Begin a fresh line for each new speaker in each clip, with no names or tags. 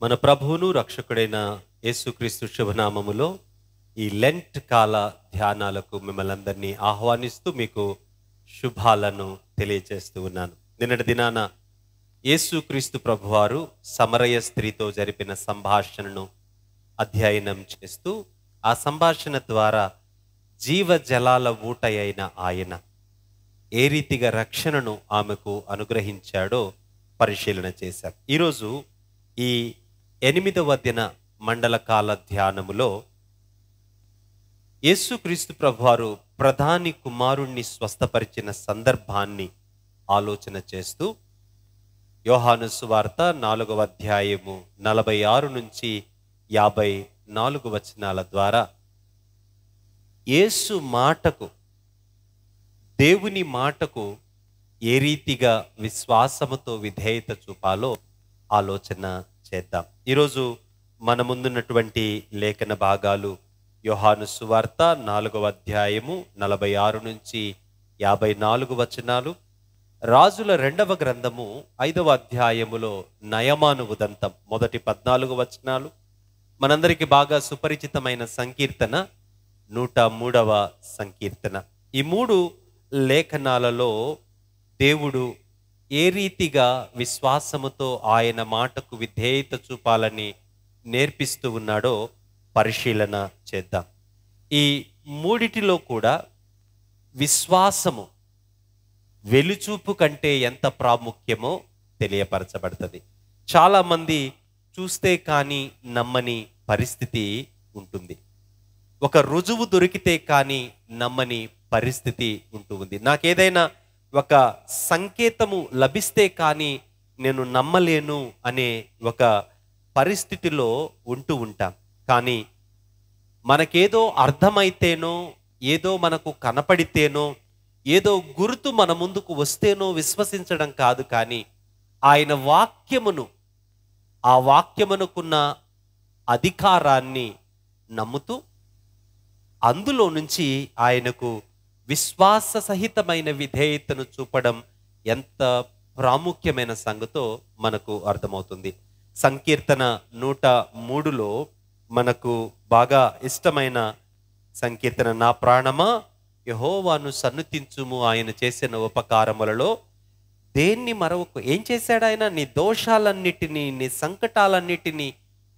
మన ప్రభువును రక్షకుడైన యేసుక్రీస్తు శుభనామములో ఈ లెంట్ కాల ధ్యానాలకు మిమ్మల్ని అందరినీ ఆహ్వానిస్తూ మీకు శుభాలను తెలియజేస్తూ ఉన్నాను. నిన్నటి దినాన యేసుక్రీస్తు ప్రభువారు సమరయ స్త్రీతో జరిపిన సంభాషణను అధ్యయనం చేస్తూ ఆ సంభాషణ ద్వారా జీవజలాల ఊట అయిన ఆయన ఏ రీతిగా రక్షణను ఆమెకు అనుగ్రహించాడో పరిశీలన చేశాం. ఈరోజు ఈ 8వ దిన మండల కాల ధ్యానములో యేసుక్రీస్తు ప్రభువారు ప్రధాని కుమారుణ్ణి స్వస్థపరిచిన సందర్భాన్ని ఆలోచన చేస్తూ యోహాను సువార్త 4వ అధ్యాయము 46 నుంచి 54 వచనాల ద్వారా యేసు మాటకు, దేవుని మాటకు ఏ రీతిగా విశ్వాసముతో విధేయత చూపాలో ఆలోచన చేద్దాం. ఈరోజు మన ముందున్నటువంటి లేఖన భాగాలు యోహాను సువార్త 4వ అధ్యాయము 46 నుంచి 54 వచనాలు, రాజుల 2వ గ్రంథము 5వ అధ్యాయములో నయమాను ఉదంతం మొదటి 14 వచనాలు, మనందరికీ బాగా సుపరిచితమైన సంకీర్తన 103వ సంకీర్తన. ఈ 3 లేఖనాలలో దేవుడు ఏ రీతిగా విశ్వాసముతో ఆయన మాటకు విధేయత చూపాలని నేర్పిస్తూ ఉన్నాడో పరిశీలన చేద్దాం. ఈ మూడిటిలో కూడా విశ్వాసము వెలుచూపు కంటే ఎంత ప్రాముఖ్యమో తెలియపరచబడుతుంది. చాలామంది చూస్తే కానీ నమ్మని పరిస్థితి ఉంటుంది. ఒక రుజువు దొరికితే కానీ నమ్మని పరిస్థితి ఉంటుంది. నాకేదైనా ఒక సంకేతము లభిస్తే కానీ నేను నమ్మలేను అనే ఒక పరిస్థితిలో ఉంటూ ఉంటాం. కానీ మనకేదో అర్థమైతేనో, ఏదో మనకు కనపడితేనో, ఏదో గుర్తు మన ముందుకు వస్తేనో విశ్వసించడం కాదు, కానీ ఆయన వాక్యమును, ఆ వాక్యమునకున్న అధికారాన్ని నమ్ముతూ అందులో నుంచి ఆయనకు విశ్వాస సహితమైన విధేయతను చూపడం ఎంత ప్రాముఖ్యమైన సంగతో మనకు అర్థమవుతుంది. సంకీర్తన 103లో మనకు బాగా ఇష్టమైన సంకీర్తన, నా ప్రాణమా యెహోవాను సన్నుతించుము, ఆయన చేసిన ఉపకారములలో దేన్ని మరవకు. ఏం చేశాడు ఆయన? నీ దోషాలన్నిటినీ, నీ సంకటాలన్నిటినీ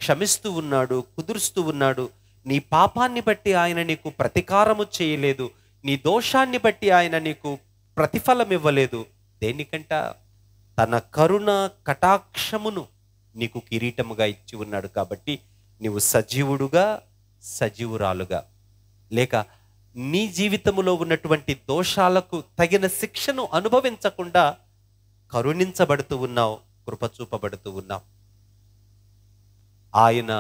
క్షమిస్తూ ఉన్నాడు, కుదురుస్తూ ఉన్నాడు. నీ పాపాన్ని బట్టి ఆయన నీకు ప్రతీకారము చేయలేదు, నీ దోషాన్ని బట్టి ఆయన నీకు ప్రతిఫలం ఇవ్వలేదు. దేనికంట? తన కరుణ కటాక్షమును నీకు కిరీటముగా ఇచ్చి ఉన్నాడు. కాబట్టి నీవు సజీవుడుగా, సజీవురాలుగా, లేక నీ జీవితములో ఉన్నటువంటి దోషాలకు తగిన శిక్షను అనుభవించకుండా కరుణించబడుతూ ఉన్నావు, కృపచూపబడుతూ ఉన్నావు. ఆయన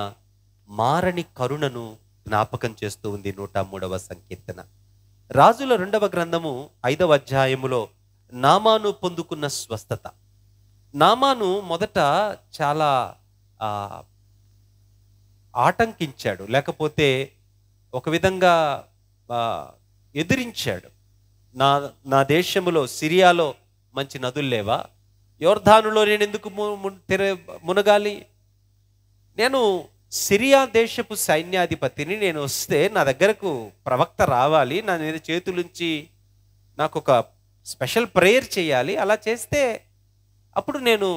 మారని కరుణను జ్ఞాపకం చేస్తూ ఉంది 103వ సంకీర్తన. రాజుల 2వ గ్రంథము 5వ అధ్యాయములో నామాను పొందుకున్న స్వస్థత. నామాను మొదట చాలా ఆటంకించాడు, లేకపోతే ఒక విధంగా ఎదిరించాడు. నా దేశములో సిరియాలో మంచి నదులు లేవా? యోర్ధానులో నేను ఎందుకు మునగాలి? నేను సిరియా దేశపు సైన్యాధిపతిని, నేను వస్తే నా దగ్గరకు ప్రవక్త రావాలి, నా నేను చేతులుంచి నాకు ఒక స్పెషల్ ప్రేయర్ చేయాలి. అలా చేస్తే అప్పుడు నేను,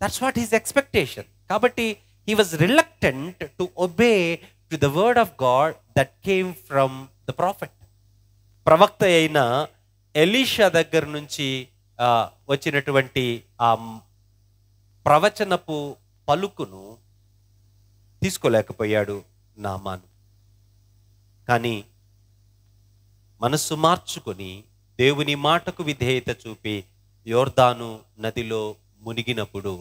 దట్స్ వాట్ హిస్ ఎక్స్పెక్టేషన్. కాబట్టి he was reluctant to obey to the word of God that came from the prophet. ప్రవక్త అయిన ఎలీషా దగ్గర నుంచి వచ్చినటువంటి ఆ ప్రవచనపు పలుకును తీసుకోలేకపోయాడు నామాను. కానీ మనస్సు మార్చుకొని దేవుని మాటకు విధేయత చూపి యోర్దాను నదిలో మునిగినప్పుడు,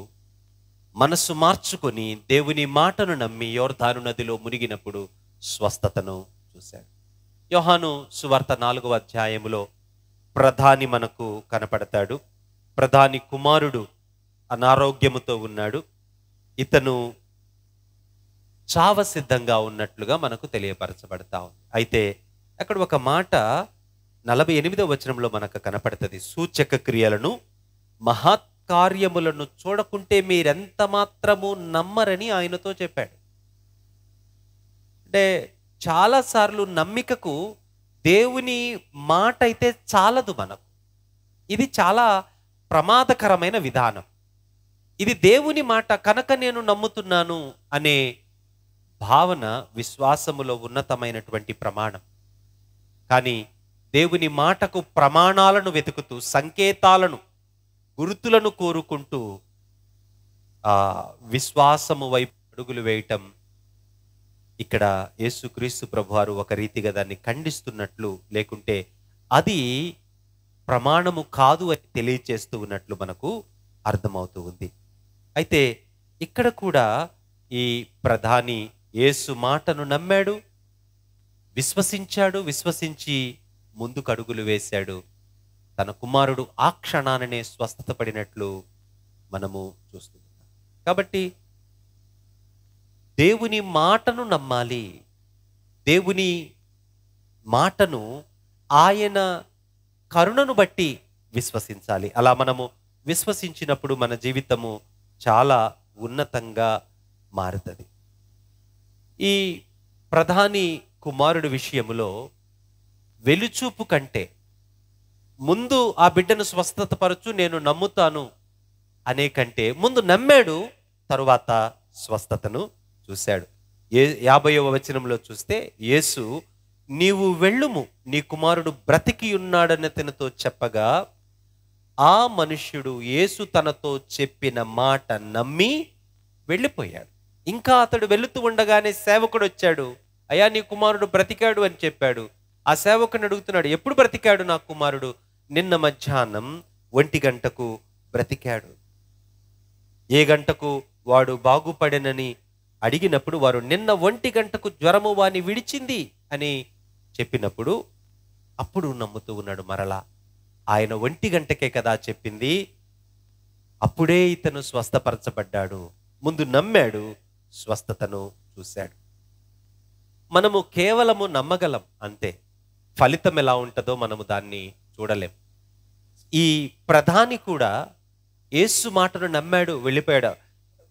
మనస్సు మార్చుకొని దేవుని మాటను నమ్మి యోర్దాను నదిలో మునిగినప్పుడు స్వస్థతను చూశాడు. యోహాను సువార్త 4వ అధ్యాయములో ప్రధాని మనకు కనపడతాడు. ప్రధాని కుమారుడు అనారోగ్యముతో ఉన్నాడు. ఇతను చావ సిద్ధంగా ఉన్నట్లుగా మనకు తెలియపరచబడతా ఉంది. అయితే అక్కడ ఒక మాట 48వ వచనంలో మనకు కనపడుతుంది. సూచక క్రియలను, మహత్ కార్యములను చూడకుంటే మీరెంత మాత్రము నమ్మరని ఆయనతో చెప్పాడు. అంటే చాలాసార్లు నమ్మికకు దేవుని మాట అయితే చాలదు మనకు. ఇది చాలా ప్రమాదకరమైన విధానం. ఇది దేవుని మాట కనుక నేను నమ్ముతున్నాను అనే భావన విశ్వాసములో ఉన్నతమైనటువంటి ప్రమాణం. కానీ దేవుని మాటకు ప్రమాణాలను వెతుకుతూ, సంకేతాలను, గుర్తులను కోరుకుంటూ విశ్వాసము వైపు అడుగులు వేయటం, ఇక్కడ యేసుక్రీస్తు ప్రభువారు ఒక రీతిగా దాన్ని ఖండిస్తున్నట్లు, లేకుంటే అది ప్రమాణము కాదు అని తెలియచేస్తూ ఉన్నట్లు మనకు అర్థమవుతూ ఉంది. అయితే ఇక్కడ కూడా ఈ ప్రధాని యేసు మాటను నమ్మాడు, విశ్వసించాడు, విశ్వసించి ముందుకు అడుగులు వేశాడు. తన కుమారుడు ఆ క్షణాననే స్వస్థత పడినట్లు మనము చూస్తున్నాం. కాబట్టి దేవుని మాటను నమ్మాలి. దేవుని మాటను ఆయన కరుణను బట్టి విశ్వసించాలి. అలా మనము విశ్వసించినప్పుడు మన జీవితము చాలా ఉన్నతంగా మారుతుంది. ఈ ప్రధాని కుమారుడి విషయములో వెలుచూపు కంటే ముందు ఆ బిడ్డను స్వస్థతపరచు నేను నమ్ముతాను అనే కంటే ముందు నమ్మాడు, తరువాత స్వస్థతను చూశాడు. 50వ వచనంలో చూస్తే యేసు నీవు వెళ్ళుము, నీ కుమారుడు బ్రతికి ఉన్నాడని అతనితో చెప్పగా ఆ మనుష్యుడు యేసు తనతో చెప్పిన మాట నమ్మి వెళ్ళిపోయాడు. ఇంకా అతడు వెళుతూ ఉండగానే సేవకుడు వచ్చాడు. అయ్యా నీ కుమారుడు బ్రతికాడు అని చెప్పాడు. ఆ సేవకుని అడుగుతున్నాడు, ఎప్పుడు బ్రతికాడు నా కుమారుడు? నిన్న మధ్యాహ్నం 1 గంటకు బ్రతికాడు. ఏ గంటకు వాడు బాగుపడెనని అడిగినప్పుడు వారు నిన్న 1 గంటకు జ్వరము వాని విడిచింది అని చెప్పినప్పుడు అప్పుడు నమ్ముతూ ఉన్నాడు. మరలా ఆయన 1 గంటకే కదా చెప్పింది, అప్పుడే ఇతను స్వస్థపరచబడ్డాడు. ముందు నమ్మాడు, స్వస్థతను చూశాడు. మనము కేవలము నమ్మగలం అంతే, ఫలితం ఎలా ఉంటుందో మనము దాన్ని చూడలేం. ఈ ప్రధాని కూడా యేసు మాటను నమ్మాడు, వెళ్ళిపోయాడు.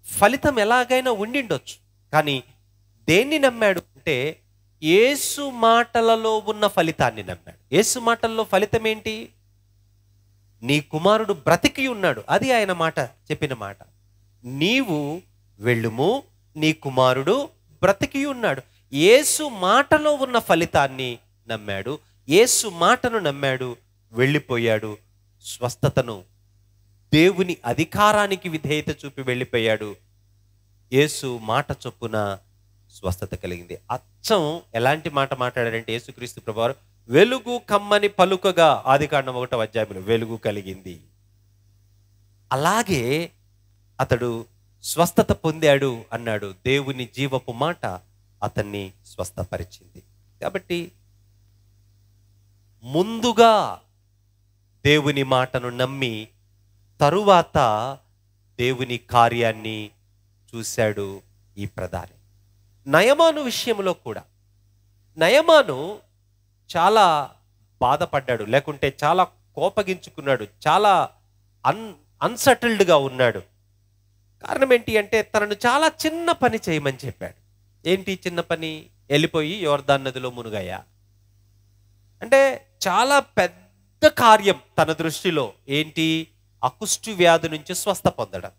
ఫలితం ఎలాగైనా ఉండిండొచ్చు, కానీ దేన్ని నమ్మాడు అంటే యేసు మాటలలో ఉన్న ఫలితాన్ని నమ్మాడు. యేసు మాటల్లో ఫలితం ఏంటి? నీ కుమారుడు బ్రతికి ఉన్నాడు. అది ఆయన మాట, చెప్పిన మాట. నీవు వెళ్ళుము, నీ కుమారుడు బ్రతికి ఉన్నాడు. యేసు మాటలో ఉన్న ఫలితాన్ని నమ్మాడు, యేసు మాటను నమ్మాడు, వెళ్ళిపోయాడు. స్వస్థతను, దేవుని అధికారానికి విధేయత చూపి వెళ్ళిపోయాడు. యేసు మాట చొప్పున స్వస్థత కలిగింది. అచ్చం ఎలాంటి మాట మాట్లాడారంటే యేసుక్రీస్తు ప్రభువారు వెలుగు కమ్మని పలుకగా, ఆదికాండం 1వ అధ్యాయంలో వెలుగు కలిగింది. అలాగే అతడు స్వస్థత పొందాడు అన్నాడు. దేవుని జీవపు మాట అతన్ని స్వస్థపరిచింది. కాబట్టి ముందుగా దేవుని మాటను నమ్మి తరువాత దేవుని కార్యాన్ని చూశాడు ఈ ప్రధాని. నయమాను విషయంలో కూడా నయమాను చాలా బాధపడ్డాడు, లేకుంటే చాలా కోపగించుకున్నాడు, చాలా అన్సెటిల్డ్గా ఉన్నాడు. కారణం ఏంటి అంటే తనను చాలా చిన్న పని చేయమని చెప్పాడు. ఏంటి చిన్న పని? వెళ్ళిపోయి యోర్దాను నదిలో మునుగయ్యా. అంటే చాలా పెద్ద కార్యం తన దృష్టిలో. ఏంటి? ఆ కుష్టు వ్యాధి నుంచి స్వస్థ పొందడం.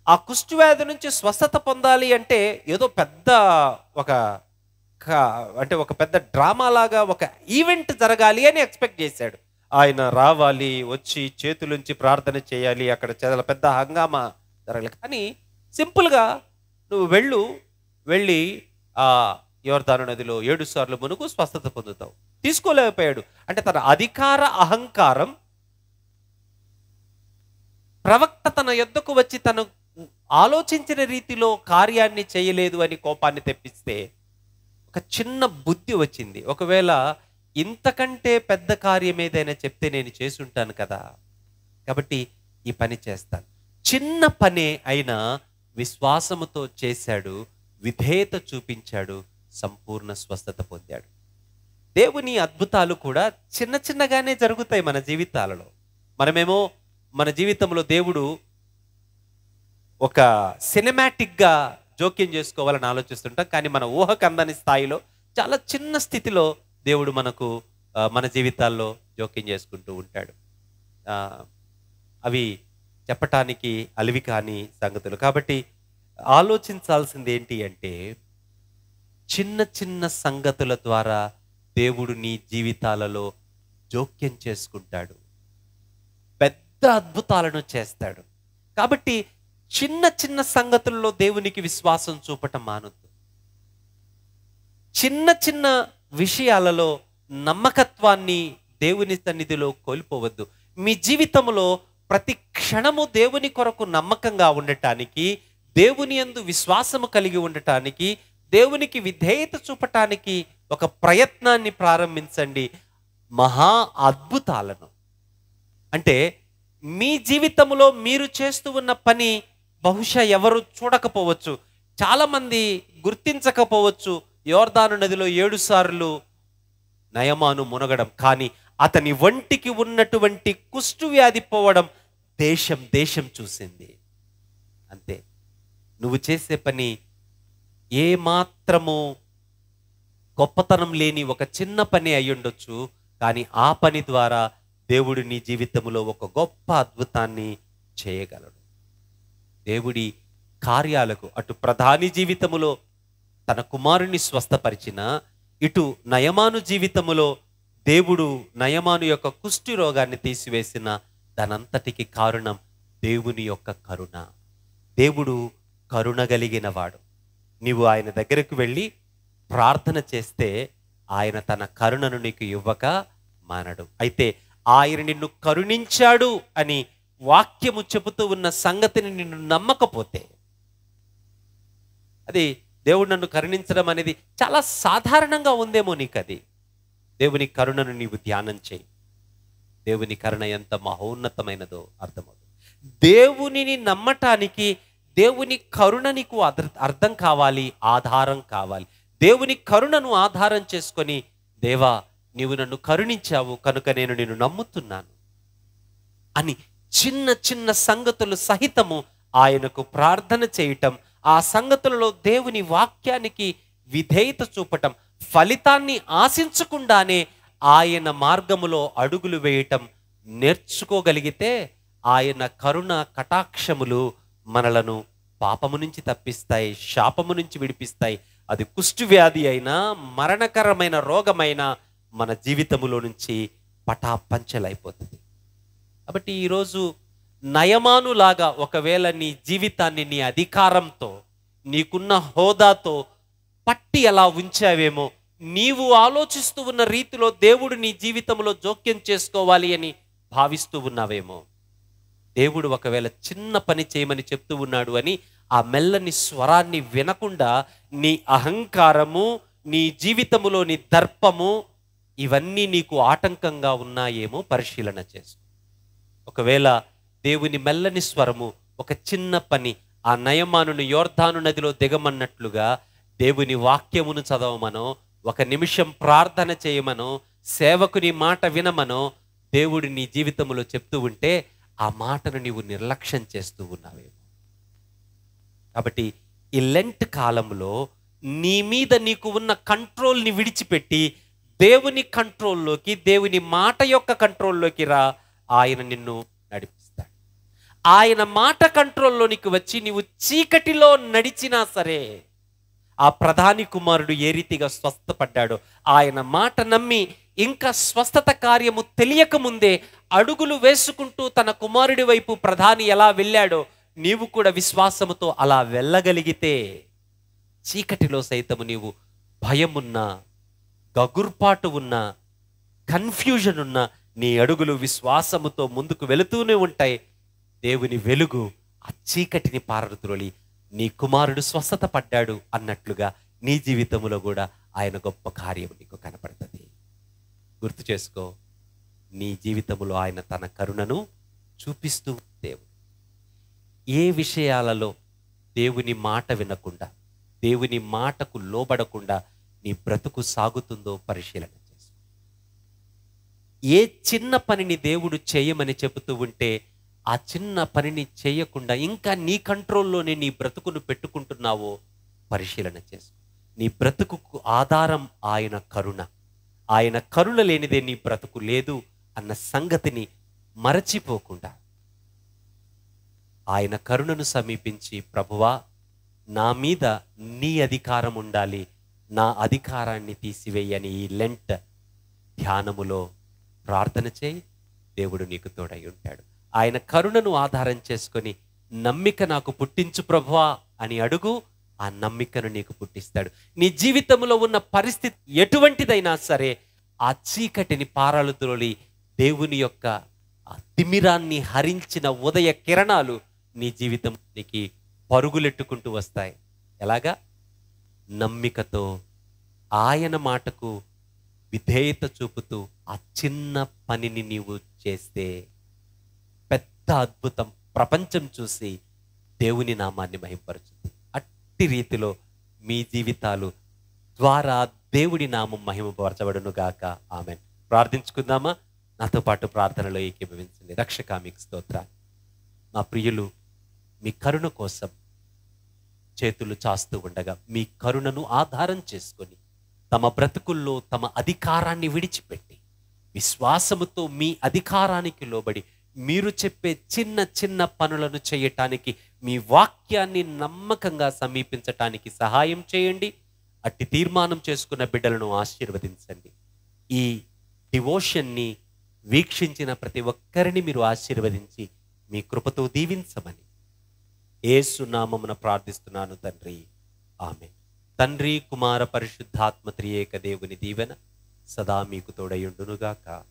ఆ కుష్టు వ్యాధి నుంచి స్వస్థత పొందాలి అంటే ఏదో పెద్ద ఒక పెద్ద డ్రామా లాగా ఒక ఈవెంట్ జరగాలి అని ఎక్స్పెక్ట్ చేశాడు. ఆయన రావాలి, వచ్చి చేతులుంచి ప్రార్థన చేయాలి, అక్కడ చాలా పెద్ద హంగామా జరగాలి. కానీ సింపుల్గా నువ్వు వెళ్ళి ఆ యోర్దాను నదిలో 7 సార్లు మునుగు, స్వస్థత పొందుతావు. తీసుకోలేకపోయాడు. అంటే తన అధికార అహంకారం, ప్రవక్త తన యొద్దకు వచ్చి తను ఆలోచించిన రీతిలో కార్యాన్ని చేయలేదు అని కోపాన్ని తెప్పిస్తే ఒక చిన్న బుద్ధి వచ్చింది. ఒకవేళ ఇంతకంటే పెద్ద కార్యం ఏదైనా చెప్తే నేను చేసుంటాను కదా, కాబట్టి ఈ పని చేస్తాను. చిన్న పనే అయినా విశ్వాసముతో చేశాడు, విధేయత చూపించాడు, సంపూర్ణ స్వస్థత పొందాడు. దేవుని అద్భుతాలు కూడా చిన్న చిన్నగానే జరుగుతాయి మన జీవితాలలో. మనమేమో మన జీవితంలో దేవుడు ఒక సినిమాటిక్గా జోక్యం చేసుకోవాలని ఆలోచిస్తుంటాం. కానీ మన ఊహకు అందని స్థాయిలో చాలా చిన్న స్థితిలో దేవుడు మనకు మన జీవితాల్లో జోక్యం చేసుకుంటూ ఉంటాడు. అవి చెప్పటానికి అలివి కాని సంగతులు. కాబట్టి ఆలోచించాల్సింది ఏంటి అంటే, చిన్న చిన్న సంగతుల ద్వారా దేవుడు నీ జీవితాలలో జోక్యం చేసుకుంటాడు, పెద్ద అద్భుతాలను చేస్తాడు. కాబట్టి చిన్న చిన్న సంగతుల్లో దేవునికి విశ్వాసం చూపటం మానొద్దు. చిన్న చిన్న విషయాలలో నమ్మకత్వాన్ని దేవుని సన్నిధిలో కోల్పోవద్దు. మీ జీవితంలో ప్రతి క్షణము దేవుని కొరకు నమ్మకంగా ఉండటానికి, దేవుని యందు విశ్వాసము కలిగి ఉండటానికి, దేవునికి విధేయత చూపటానికి ఒక ప్రయత్నాన్ని ప్రారంభించండి. మహా అద్భుతాలను, అంటే మీ జీవితంలో మీరు చేస్తూ ఉన్న పని బహుశా ఎవరు చూడకపోవచ్చు, చాలామంది గుర్తించకపోవచ్చు. యోర్దాను నదిలో 7 సార్లు నయమాను మునగడం, కానీ అతని వంటికి ఉన్నటువంటి కుష్టు వ్యాధి పోవడం దేశం దేశం చూసింది. అంతే. నువ్వు చేసే పని ఏ మాత్రము గొప్పతనం లేని ఒక చిన్న పని అయ్యుండొచ్చు, కానీ ఆ పని ద్వారా దేవుడు నీ జీవితంలో ఒక గొప్ప అద్భుతాన్ని చేయగలడు. దేవుడి కార్యాలకు అటు ప్రధాని జీవితములో తన కుమారుని స్వస్థపరిచిన, ఇటు నయమాను జీవితములో దేవుడు నయమాను యొక్క కుష్టి రోగాన్ని తీసివేసిన, దానంతటికి కారణం దేవుని యొక్క కరుణ. దేవుడు కరుణ కలిగిన వాడు. నీవు ఆయన దగ్గరకు వెళ్ళి ప్రార్థన చేస్తే ఆయన తన కరుణను నీకు ఇవ్వక మానడు. అయితే ఆయన నిన్ను కరుణించాడు అని వాక్యము చెబుతూ ఉన్న సంగతిని నిన్ను నమ్మకపోతే, అది దేవుడు నన్ను కరుణించడం అనేది చాలా సాధారణంగా ఉందేమో నీకు, అది దేవుని కరుణను నీవు ధ్యానం చేయి. దేవుని కరుణ ఎంత మహోన్నతమైనదో అర్థమవుతుంది. దేవునిని నమ్మటానికి దేవుని కరుణ నీకు అర్థం కావాలి, ఆధారం కావాలి. దేవుని కరుణను ఆధారం చేసుకొని, దేవా నీవు నన్ను కరుణించావు కనుక నేను నిన్ను నమ్ముతున్నాను అని చిన్న చిన్న సంగతులు సహితము ఆయనకు ప్రార్థన చేయటం, ఆ సంగతులలో దేవుని వాక్యానికి విధేయత చూపటం, ఫలితాన్ని ఆశించకుండానే ఆయన మార్గములో అడుగులు వేయటం నేర్చుకోగలిగితే, ఆయన కరుణ కటాక్షములు మనలను పాపము నుంచి తప్పిస్తాయి, శాపము నుంచి విడిపిస్తాయి. అది కుష్టు వ్యాధి అయినా, మరణకరమైన రోగమైనా మన జీవితములో నుంచి పటాపంచలైపోతుంది. కాబట్టి ఈరోజు నయమానులాగా ఒకవేళ నీ జీవితాన్ని నీ అధికారంతో, నీకున్న హోదాతో పట్టి ఎలా ఉంచావేమో, నీవు ఆలోచిస్తూ ఉన్న రీతిలో దేవుడు నీ జీవితంలో జోక్యం చేసుకోవాలి అని భావిస్తూ ఉన్నావేమో. దేవుడు ఒకవేళ చిన్న పని చేయమని చెప్తూ ఉన్నాడు అని ఆ మెల్లని స్వరాన్ని వినకుండా నీ అహంకారము, నీ జీవితములో నీ దర్పము, ఇవన్నీ నీకు ఆటంకంగా ఉన్నాయేమో పరిశీలన చేసుకో. ఒకవేళ దేవుని మెల్లని స్వరము, ఒక చిన్న పని, ఆ నయమానుని యోర్దాను నదిలో దిగమన్నట్లుగా దేవుని వాక్యమును చదవమనో, 1 నిమిషం ప్రార్థన చేయమనో, సేవకుని మాట వినమనో దేవుడు నీ జీవితంలో చెప్తూ ఉంటే ఆ మాటను నీవు నిర్లక్ష్యం చేస్తూ ఉన్నావేమో. కాబట్టి ఈ లెంట్ కాలంలో నీ మీద నీకు ఉన్న కంట్రోల్ని విడిచిపెట్టి దేవుని కంట్రోల్లోకి, దేవుని మాట యొక్క కంట్రోల్లోకి రా. ఆయన నిన్ను నడిపిస్తాడు. ఆయన మాట కంట్రోల్లోనికి వచ్చి నీవు చీకటిలో నడిచినా సరే, ఆ ప్రధాని కుమారుడు ఏ రీతిగా స్వస్థపడ్డాడో, ఆయన మాట నమ్మి ఇంకా స్వస్థత కార్యము తెలియక ముందే అడుగులు వేసుకుంటూ తన కుమారుడి వైపు ప్రధాని ఎలా వెళ్ళాడో, నీవు కూడా విశ్వాసముతో అలా వెళ్ళగలిగితే, చీకటిలో సైతము నీవు భయమున్నా, గగుర్పాటు ఉన్నా, కన్ఫ్యూజన్ ఉన్నా, నీ అడుగులు విశ్వాసముతో ముందుకు వెళుతూనే ఉంటాయి. దేవుని వెలుగు ఆ చీకటిని పారద్రోలి నీ కుమారుడు స్వస్థత పడ్డాడు అన్నట్లుగా నీ జీవితంలో కూడా ఆయన గొప్ప కార్యం నీకు కనపడుతుంది. గుర్తు చేసుకో, నీ జీవితంలో ఆయన తన కరుణను చూపిస్తూ దేవుడు. ఏ విషయాలలో దేవుని మాట వినకుండా, దేవుని మాటకు లోబడకుండా నీ బ్రతుకు సాగుతుందో పరిశీలన చేసుకో. ఏ చిన్న పనిని దేవుడు చేయమని చెబుతూ ఉంటే ఆ చిన్న పనిని చేయకుండా ఇంకా నీ కంట్రోల్లోనే నీ బ్రతుకును పెట్టుకుంటున్నావో పరిశీలన చేసుకో. నీ బ్రతుకుకు ఆధారం ఆయన కరుణ. ఆయన కరుణ లేనిదే నీ బ్రతుకు లేదు అన్న సంగతిని మరచిపోకుండా ఆయన కరుణను సమీపించి, ప్రభువా, నా మీద నీ అధికారం ఉండాలి, నా అధికారాన్ని తీసివేయని ఈ లెంట్ ధ్యానములో ప్రార్థన చేయి. దేవుడు నీకు తోడై ఉంటాడు. ఆయన కరుణను ఆధారం చేసుకొని నమ్మిక నాకు పుట్టించు ప్రభువా అని అడుగు. ఆ నమ్మికను నీకు పుట్టిస్తాడు. నీ జీవితంలో ఉన్న పరిస్థితి ఎటువంటిదైనా సరే ఆ చీకటిని పారలుద్రోలి దేవుని యొక్క ఆ తిమిరాన్ని హరించిన ఉదయ కిరణాలు నీ జీవితానికి పరుగులెట్టుకుంటూ వస్తాయి. ఎలాగా? నమ్మికతో ఆయన మాటకు విధేయత చూపుతూ ఆ చిన్న పనిని నీవు చేస్తే పెద్ద అద్భుతం ప్రపంచం చూసి దేవుని నామాన్ని మహిమపరుచుతుంది. అట్టి రీతిలో మీ జీవితాలు ద్వారా దేవుడి నామం మహిమపరచబడును గాక. ఆమెన్. ప్రార్థించుకుందామా? నాతో పాటు ప్రార్థనలో ఏకీభవించండి. రక్షక, మీకు స్తోత్రాలు. మా ప్రియులు మీ కరుణ కోసం చేతులు చాస్తూ ఉండగా మీ కరుణను ఆధారం చేసుకొని తమ బ్రతుకుల్లో తమ అధికారాన్ని విడిచిపెట్టి విశ్వాసముతో మీ అధికారానికి లోబడి మీరు చెప్పే చిన్న చిన్న పనులను చేయటానికి, మీ వాక్యాన్ని నమ్మకంగా సమీపించటానికి సహాయం చేయండి. అట్టి తీర్మానం చేసుకున్న బిడ్డలను ఆశీర్వదించండి. ఈ డివోషన్ని వీక్షించిన ప్రతి ఒక్కరిని మీరు ఆశీర్వదించి మీ కృపతో దీవించమని యేసు నామమున ప్రార్థిస్తున్నాను తండ్రి. ఆమేన్. తండ్రి, కుమార, పరిశుద్ధాత్మ త్రియేక దేవుని దీవెన సదా మీకు తోడయుండునుగాక.